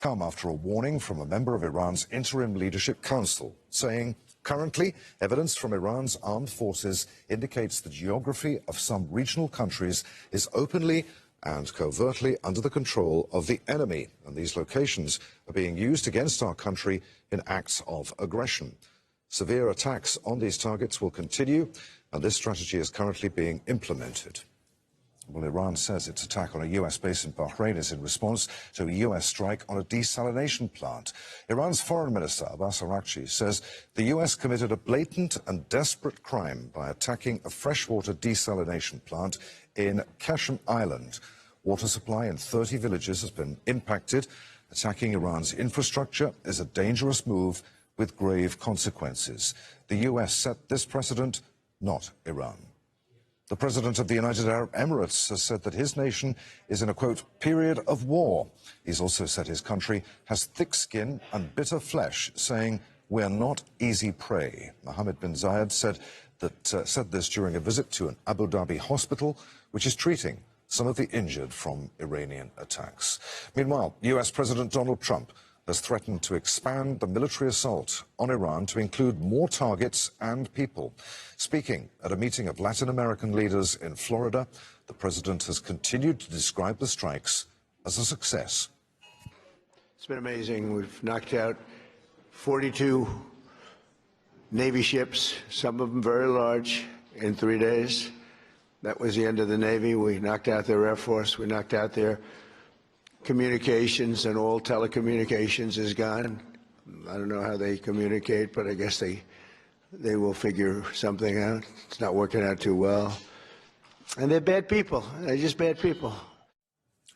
come after a warning from a member of Iran's Interim Leadership Council, saying, currently, evidence from Iran's armed forces indicates the geography of some regional countries is openly and covertly under the control of the enemy, and these locations are being used against our country in acts of aggression. Severe attacks on these targets will continue, and this strategy is currently being implemented. Well, Iran says its attack on a U.S. base in Bahrain is in response to a U.S. strike on a desalination plant. Iran's Foreign Minister Abbas Araghchi says the U.S. committed a blatant and desperate crime by attacking a freshwater desalination plant in Qashm Island. Water supply in 30 villages has been impacted. Attacking Iran's infrastructure is a dangerous move with grave consequences. The U.S. set this precedent, not Iran. The President of the United Arab Emirates has said that his nation is in a, quote, period of war. He's also said his country has thick skin and bitter flesh, saying, we're not easy prey. Mohammed bin Zayed said this during a visit to an Abu Dhabi hospital, which is treating some of the injured from Iranian attacks. Meanwhile, U.S. President Donald Trump has threatened to expand the military assault on Iran to include more targets and people. Speaking at a meeting of Latin American leaders in Florida, the president has continued to describe the strikes as a success. It's been amazing. We've knocked out 42 Navy ships, some of them very large, in 3 days. That was the end of the Navy. We knocked out their Air Force. We knocked out their communications, and all telecommunications is gone. I don't know how they communicate, but I guess they will figure something out. It's not working out too well. And they're bad people. They're just bad people.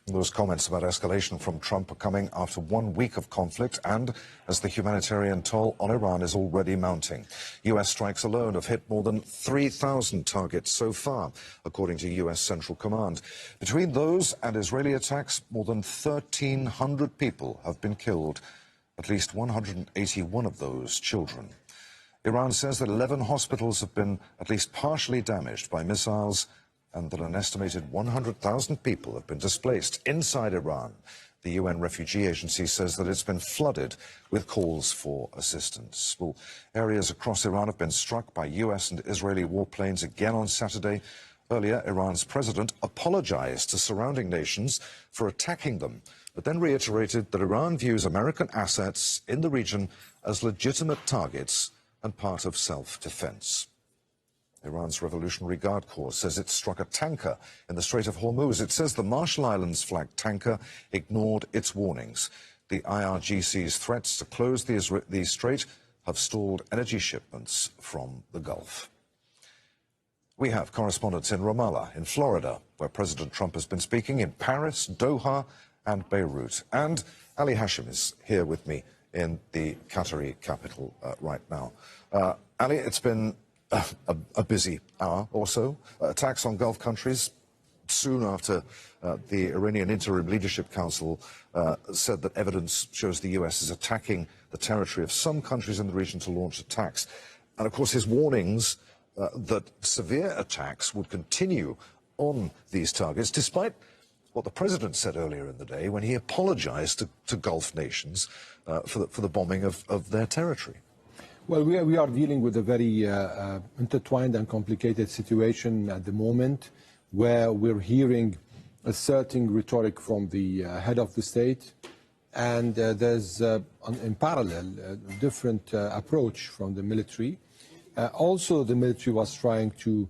Those comments about escalation from Trump are coming after 1 week of conflict and as the humanitarian toll on Iran is already mounting. U.S. strikes alone have hit more than 3,000 targets so far, according to U.S. Central Command. Between those and Israeli attacks, more than 1,300 people have been killed, at least 181 of those children. Iran says that 11 hospitals have been at least partially damaged by missiles, and that an estimated 100,000 people have been displaced inside Iran. The UN Refugee Agency says that it's been flooded with calls for assistance. Well, areas across Iran have been struck by US and Israeli warplanes again on Saturday. Earlier, Iran's president apologized to surrounding nations for attacking them, but then reiterated that Iran views American assets in the region as legitimate targets and part of self-defense. Iran's Revolutionary Guard Corps says it struck a tanker in the Strait of Hormuz. It says the Marshall Islands-flagged tanker ignored its warnings. The IRGC's threats to close the strait have stalled energy shipments from the Gulf. We have correspondents in Ramallah, in Florida, where President Trump has been speaking, in Paris, Doha, and Beirut. And Ali Hashim is here with me in the Qatari capital right now. Ali, it's been a busy hour or so. Attacks on Gulf countries soon after the Iranian Interim Leadership Council said that evidence shows the U.S. is attacking the territory of some countries in the region to launch attacks. And, of course, his warnings that severe attacks would continue on these targets, despite what the president said earlier in the day when he apologized to Gulf nations for the bombing of their territory. Well, we are dealing with a very intertwined and complicated situation at the moment, where we're hearing asserting rhetoric from the head of the state, and there's, in parallel, a different approach from the military. Also, the military was trying to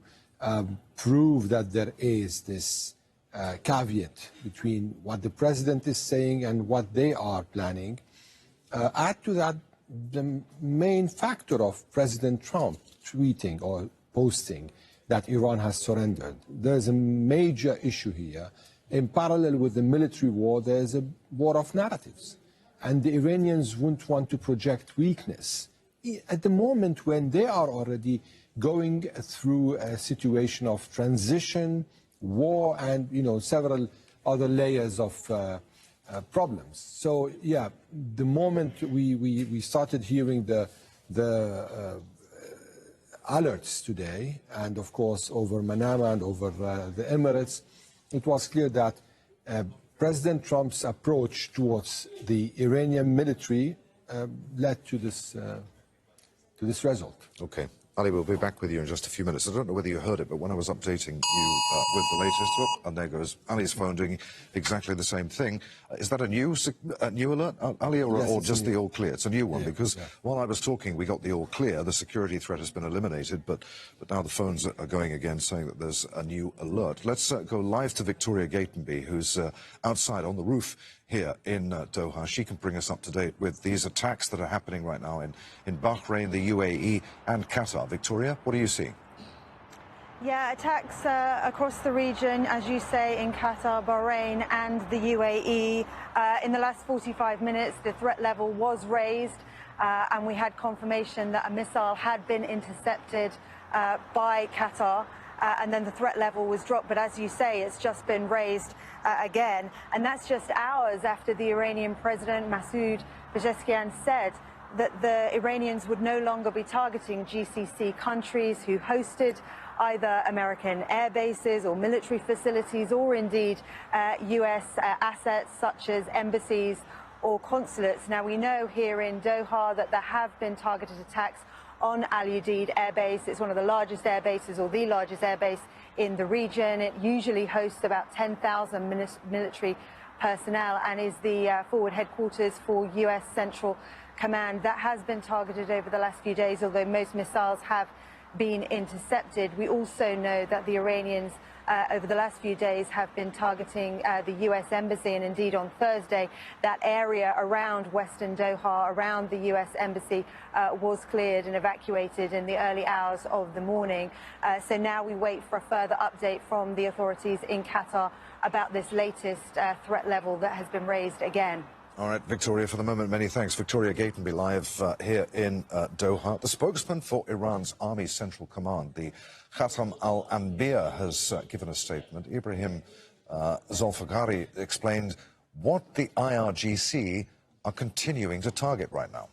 prove that there is this caveat between what the president is saying and what they are planning. Add to that the main factor of President Trump tweeting or posting that Iran has surrendered. There's a major issue here. In parallel with the military war, there's a war of narratives. And the Iranians wouldn't want to project weakness at the moment when they are already going through a situation of transition, war, and several other layers of problems. So yeah, the moment we started hearing the alerts today, and of course over Manama and over the Emirates, it was clear that President Trump's approach towards the Iranian military led to this result. Okay. Ali, we'll be back with you in just a few minutes. I don't know whether you heard it, but when I was updating you with the latest, and there goes Ali's phone doing exactly the same thing. Is that a new alert, Ali, or, Yes, or just new. the all clear? It's a new one, because while I was talking, we got the all clear. The security threat has been eliminated, but now the phones are going again, saying that there's a new alert. Let's go live to Victoria Gatenby, who's outside on the roof here in Doha. She can bring us up to date with these attacks that are happening right now in Bahrain, the UAE and Qatar. Victoria, what are you seeing? Yeah, attacks across the region, as you say, in Qatar, Bahrain and the UAE. In the last 45 minutes, the threat level was raised and we had confirmation that a missile had been intercepted by Qatar. And then the threat level was dropped. But as you say, it's just been raised again. And that's just hours after the Iranian President Masoud Pezeshkian said that the Iranians would no longer be targeting GCC countries who hosted either American air bases or military facilities, or indeed US assets such as embassies or consulates. Now, we know here in Doha that there have been targeted attacks on Al Udeid Air Base. It's one of the largest air bases, or the largest air base in the region. It usually hosts about 10,000 military personnel and is the forward headquarters for US Central Command. That has been targeted over the last few days, although most missiles have been intercepted. We also know that the Iranians over the last few days have been targeting the US Embassy, and indeed on Thursday that area around Western Doha, around the US Embassy, was cleared and evacuated in the early hours of the morning. So now we wait for a further update from the authorities in Qatar about this latest threat level that has been raised again. All right, Victoria, for the moment, many thanks. Victoria Gatenby live here in Doha. The spokesman for Iran's Army Central Command, the Khatam al-Anbiya, has given a statement. Ibrahim Zolfaghari explained what the IRGC are continuing to target right now.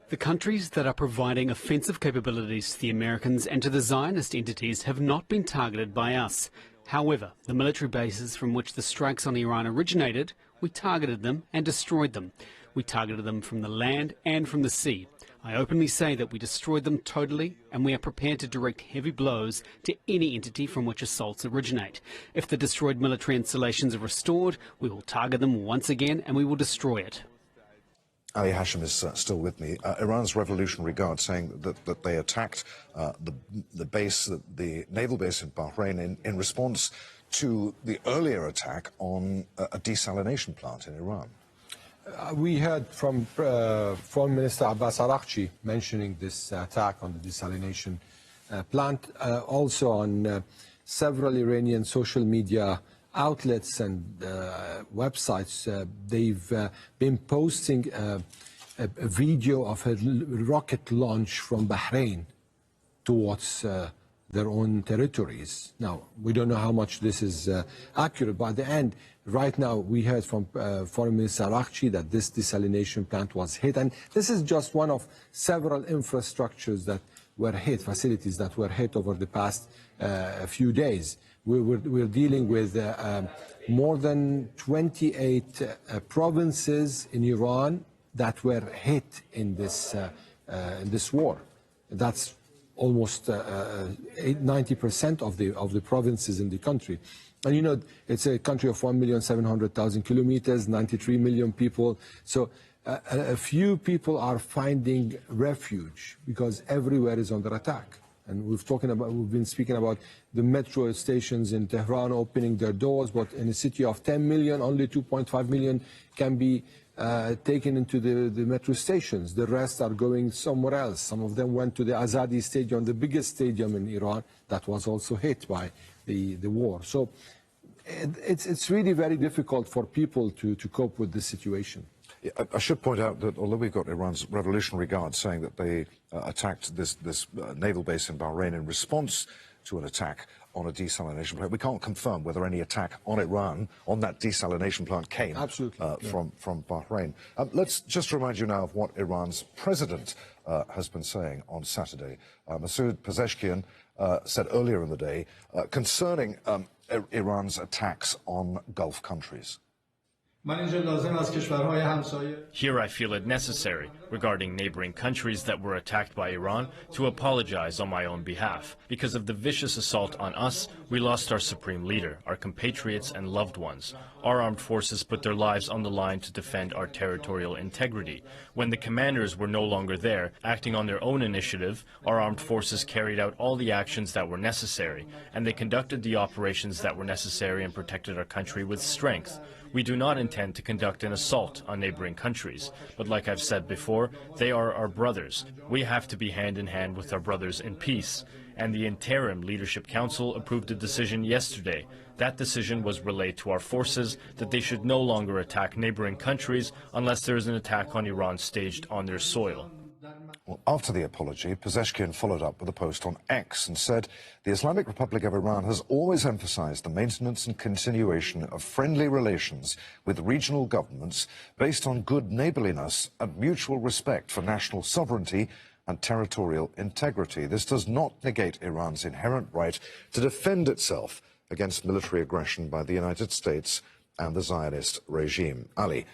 The countries that are providing offensive capabilities to the Americans and to the Zionist entities have not been targeted by us. However, the military bases from which the strikes on Iran originated, we targeted them and destroyed them. We targeted them from the land and from the sea. I openly say that we destroyed them totally, and we are prepared to direct heavy blows to any entity from which assaults originate. If the destroyed military installations are restored, we will target them once again and we will destroy it. Ali Hashim is still with me. Iran's Revolutionary Guard saying that they attacked the base, the naval base in Bahrain in response to the earlier attack on a desalination plant in Iran. We heard from Foreign Minister Abbas Araghchi mentioning this attack on the desalination plant, also on several Iranian social media outlets and websites. They've been posting a video of a rocket launch from Bahrain towards their own territories. Now, we don't know how much this is accurate, but at the end, right now, we heard from Foreign Minister Araghchi that this desalination plant was hit, and this is just one of several infrastructures that were hit, facilities that were hit over the past few days. We're dealing with more than 28 provinces in Iran that were hit in this war. That's almost 90% of the provinces in the country. And you know, it's a country of 1,700,000 kilometers, 93 million people. So a few people are finding refuge because everywhere is under attack. And we've been speaking about the metro stations in Tehran opening their doors, but in a city of 10 million, only 2.5 million can be taken into the metro stations. The rest are going somewhere else. Some of them went to the Azadi Stadium, the biggest stadium in Iran, that was also hit by the war. So it's really very difficult for people to cope with this situation. Yeah, I should point out that although we've got Iran's Revolutionary Guard saying that they attacked this naval base in Bahrain in response to an attack on a desalination plant, we can't confirm whether any attack on Iran, on that desalination plant, came from Bahrain. Let's just remind you now of what Iran's president has been saying on Saturday. Masoud Pezeshkian said earlier in the day concerning Iran's attacks on Gulf countries? Here I feel it necessary, regarding neighboring countries that were attacked by Iran, to apologize on my own behalf. Because of the vicious assault on us, we lost our supreme leader, our compatriots and loved ones. Our armed forces put their lives on the line to defend our territorial integrity. When the commanders were no longer there, acting on their own initiative, our armed forces carried out all the actions that were necessary, and they conducted the operations that were necessary and protected our country with strength. We do not intend to conduct an assault on neighboring countries, but like I've said before, they are our brothers. We have to be hand in hand with our brothers in peace. And the Interim Leadership Council approved a decision yesterday. That decision was relayed to our forces that they should no longer attack neighboring countries unless there is an attack on Iran staged on their soil. Well, after the apology, Pezeshkian followed up with a post on X and said the Islamic Republic of Iran has always emphasized the maintenance and continuation of friendly relations with regional governments based on good neighborliness and mutual respect for national sovereignty and territorial integrity. This does not negate Iran's inherent right to defend itself against military aggression by the United States and the Zionist regime. Ali,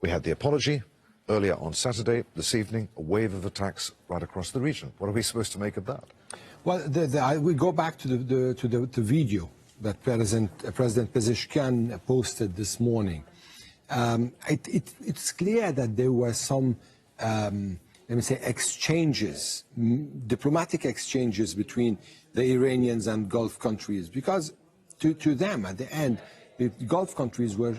we had the apology. Earlier on Saturday, this evening, a wave of attacks right across the region. What are we supposed to make of that? Well, we go back to the video that President Pezeshkian posted this morning. It's clear that there were some, let me say, exchanges, diplomatic exchanges between the Iranians and Gulf countries, because to them, at the end, the Gulf countries were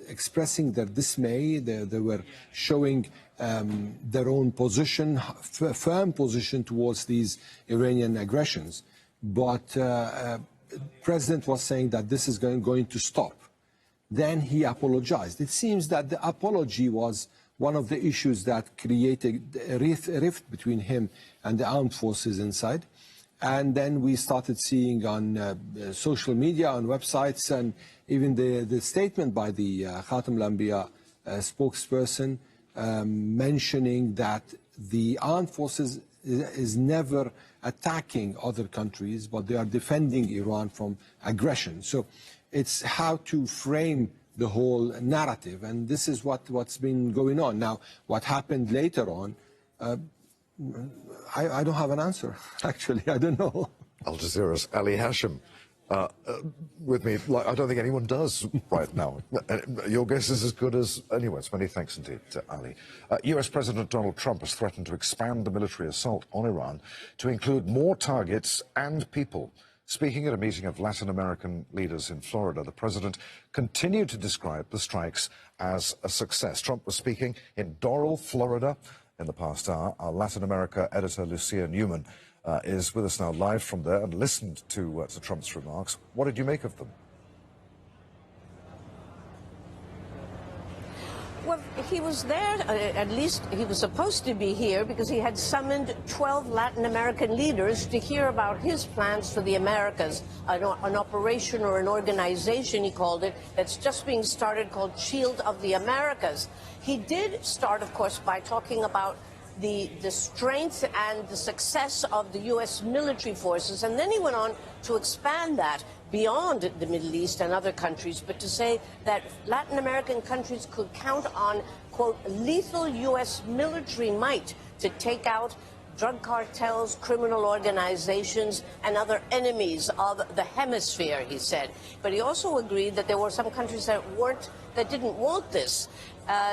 expressing their dismay. They were showing their own position, firm position towards these Iranian aggressions. But President was saying that this is going to stop. Then he apologized. It seems that the apology was one of the issues that created a rift between him and the armed forces inside. And then we started seeing on social media, on websites, and even the statement by the Khatam al-Anbiya spokesperson mentioning that the armed forces is never attacking other countries, but they are defending Iran from aggression. So it's how to frame the whole narrative, and this is what's been going on. Now, what happened later on, I don't have an answer, actually. I don't know. Al Jazeera's Ali Hashim with me. I don't think anyone does right now. Your guess is as good as anyone's. Many thanks indeed to Ali. US President Donald Trump has threatened to expand the military assault on Iran to include more targets and people. Speaking at a meeting of Latin American leaders in Florida, the president continued to describe the strikes as a success. Trump was speaking in Doral, Florida, in the past hour. Our Latin America editor, Lucia Newman, is with us now live from there and listened to Trump's remarks. What did you make of them? Well, he was there, at least he was supposed to be here, because he had summoned 12 Latin American leaders to hear about his plans for the Americas, an operation or an organization, he called it, that's just being started called Shield of the Americas. He did start, of course, by talking about the strength and the success of the U.S. military forces, and then he went on to expand that beyond the Middle East and other countries, but to say that Latin American countries could count on, quote, lethal U.S. military might to take out drug cartels, criminal organizations, and other enemies of the hemisphere, he said. But he also agreed that there were some countries that didn't want this.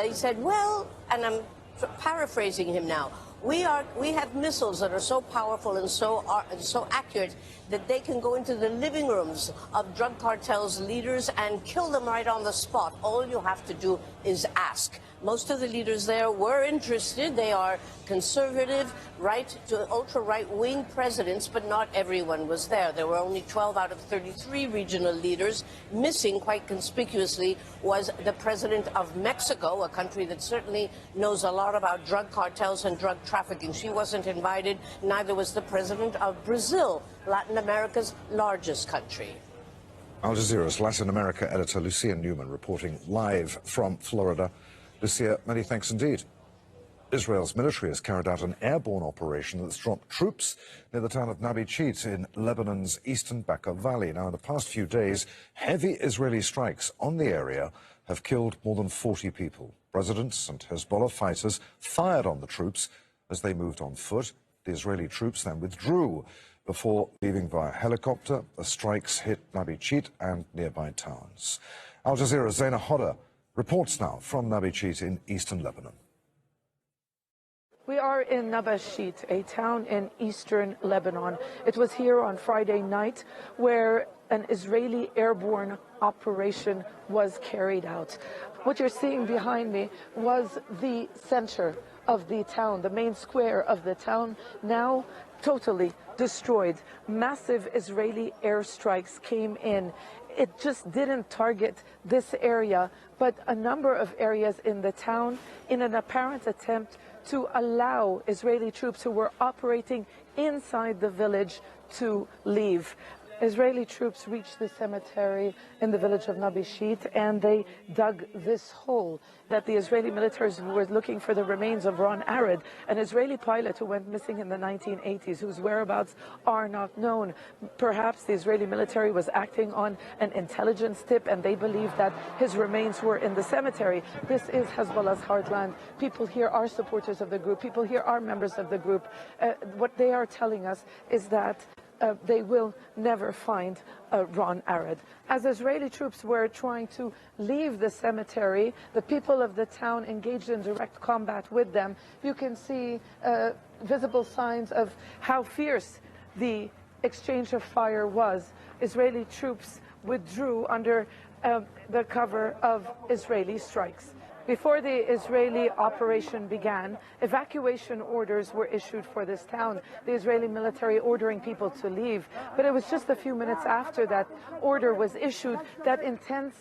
He said, well, and I'm paraphrasing him now, we have missiles that are so powerful and so accurate that they can go into the living rooms of drug cartels leaders and kill them right on the spot. All you have to do is ask. Most of the leaders there were interested. They are conservative, right to ultra-right-wing presidents, but not everyone was there. There were only 12 out of 33 regional leaders. Missing, quite conspicuously, was the president of Mexico, a country that certainly knows a lot about drug cartels and drug trafficking. She wasn't invited. Neither was the president of Brazil, Latin America's largest country. Al Jazeera's Latin America editor, Lucia Newman, reporting live from Florida. Lucia, many thanks indeed. Israel's military has carried out an airborne operation that's dropped troops near the town of Nabi Chit in Lebanon's eastern Bekaa Valley. Now, in the past few days, heavy Israeli strikes on the area have killed more than 40 people. Residents and Hezbollah fighters fired on the troops as they moved on foot. The Israeli troops then withdrew before leaving via helicopter. The strikes hit Nabi Chit and nearby towns. Al Jazeera's Zaina Hodder reports now from Nabi Chit in eastern Lebanon. We are in Nabi Chit, a town in eastern Lebanon. It was here on Friday night where an Israeli airborne operation was carried out. What you're seeing behind me was the center of the town, the main square of the town, now totally destroyed. Massive Israeli airstrikes came in. It just didn't target this area, but a number of areas in the town in an apparent attempt to allow Israeli troops who were operating inside the village to leave. Israeli troops reached the cemetery in the village of Nabi Chit and they dug this hole that the Israeli militaries were looking for the remains of Ron Arad, an Israeli pilot who went missing in the 1980s, whose whereabouts are not known. Perhaps the Israeli military was acting on an intelligence tip and they believed that his remains were in the cemetery. This is Hezbollah's heartland. People here are supporters of the group. People here are members of the group. What they are telling us is that they will never find Ron Arad. As Israeli troops were trying to leave the cemetery, the people of the town engaged in direct combat with them. You can see visible signs of how fierce the exchange of fire was. Israeli troops withdrew under the cover of Israeli strikes. Before the Israeli operation began, evacuation orders were issued for this town, the Israeli military ordering people to leave. But it was just a few minutes after that order was issued that intense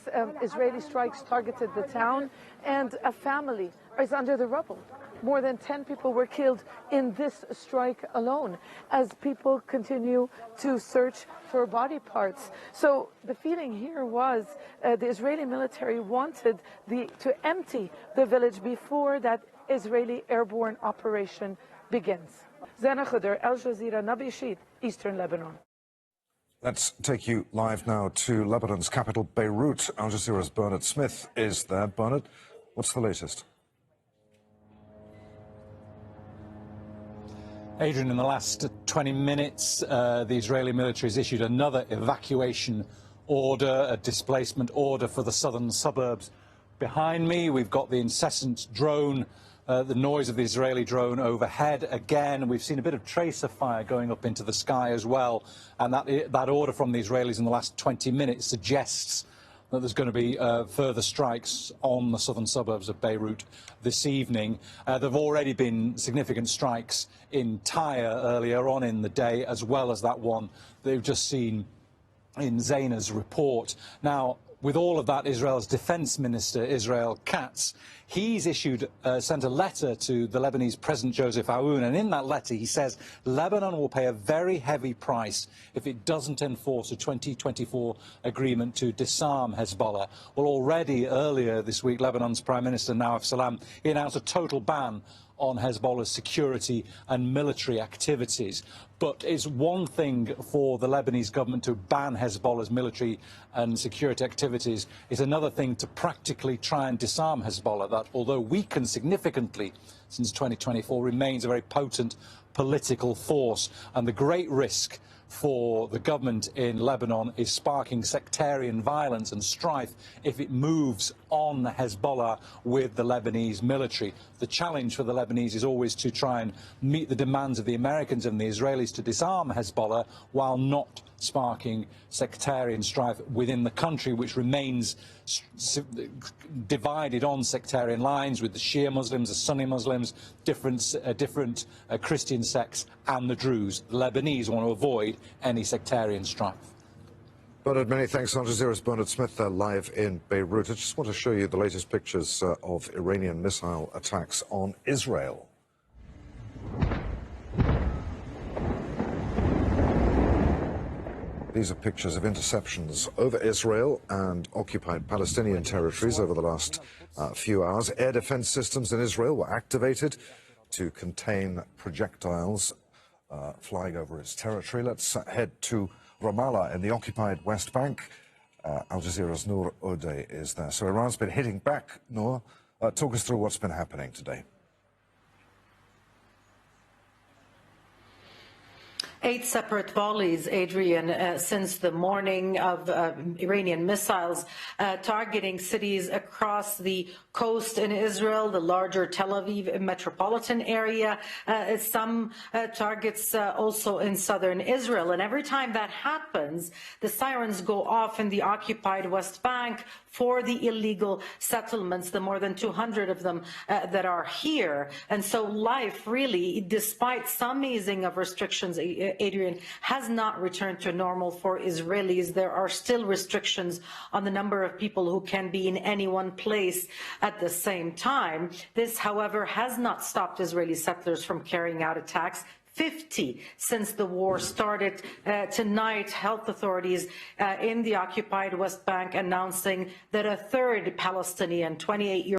Israeli strikes targeted the town, and a family is under the rubble. More than 10 people were killed in this strike alone as people continue to search for body parts. So the feeling here was the Israeli military wanted to empty the village before that Israeli airborne operation begins. Zaina Hodder, Al Jazeera, Nabi Chit, Eastern Lebanon. Let's take you live now to Lebanon's capital, Beirut. Al Jazeera's Bernard Smith is there. Bernard, what's the latest? Adrian, in the last 20 minutes, the Israeli military has issued another evacuation order, a displacement order for the southern suburbs. Behind me, we've got the incessant drone, the noise of the Israeli drone overhead. Again, we've seen a bit of tracer fire going up into the sky as well. And that order from the Israelis in the last 20 minutes suggests that there's going to be further strikes on the southern suburbs of Beirut this evening. There have already been significant strikes in Tyre earlier on in the day, as well as that one that we've just seen in Zaina's report. Now, with all of that, Israel's defense minister, Israel Katz, he's sent a letter to the Lebanese President Joseph Aoun, and in that letter he says Lebanon will pay a very heavy price if it doesn't enforce a 2024 agreement to disarm Hezbollah. Well, already earlier this week, Lebanon's Prime Minister Nawaf Salam, he announced a total ban on Hezbollah's security and military activities. But it's one thing for the Lebanese government to ban Hezbollah's military and security activities. It's another thing to practically try and disarm Hezbollah, that, although weakened significantly since 2024, remains a very potent political force. And the great risk for the government in Lebanon is sparking sectarian violence and strife if it moves on Hezbollah with the Lebanese military. The challenge for the Lebanese is always to try and meet the demands of the Americans and the Israelis to disarm Hezbollah while not sparking sectarian strife within the country, which remains divided on sectarian lines with the Shia Muslims, the Sunni Muslims, different Christian sects and the Druze. The Lebanese want to avoid any sectarian strife. Bernard, many thanks. Al Jazeera's Bernard Smith there live in Beirut. I just want to show you the latest pictures of Iranian missile attacks on Israel. These are pictures of interceptions over Israel and occupied Palestinian territories over the last few hours. Air defense systems in Israel were activated to contain projectiles flying over its territory. Let's head to Ramallah in the occupied West Bank. Al Jazeera's Noor Uday is there. So Iran's been hitting back, Noor. Talk us through what's been happening today. 8 separate volleys, Adrian, since the morning of Iranian missiles targeting cities across the coast in Israel, the larger Tel Aviv metropolitan area, some targets also in southern Israel. And every time that happens, the sirens go off in the occupied West Bank for the illegal settlements, the more than 200 of them that are here. And so life really, despite some easing of restrictions, Adrian, has not returned to normal for Israelis. There are still restrictions on the number of people who can be in any one place at the same time. This, however, has not stopped Israeli settlers from carrying out attacks. 50 since the war started. Tonight, health authorities in the occupied West Bank announcing that a third Palestinian, 28-year-old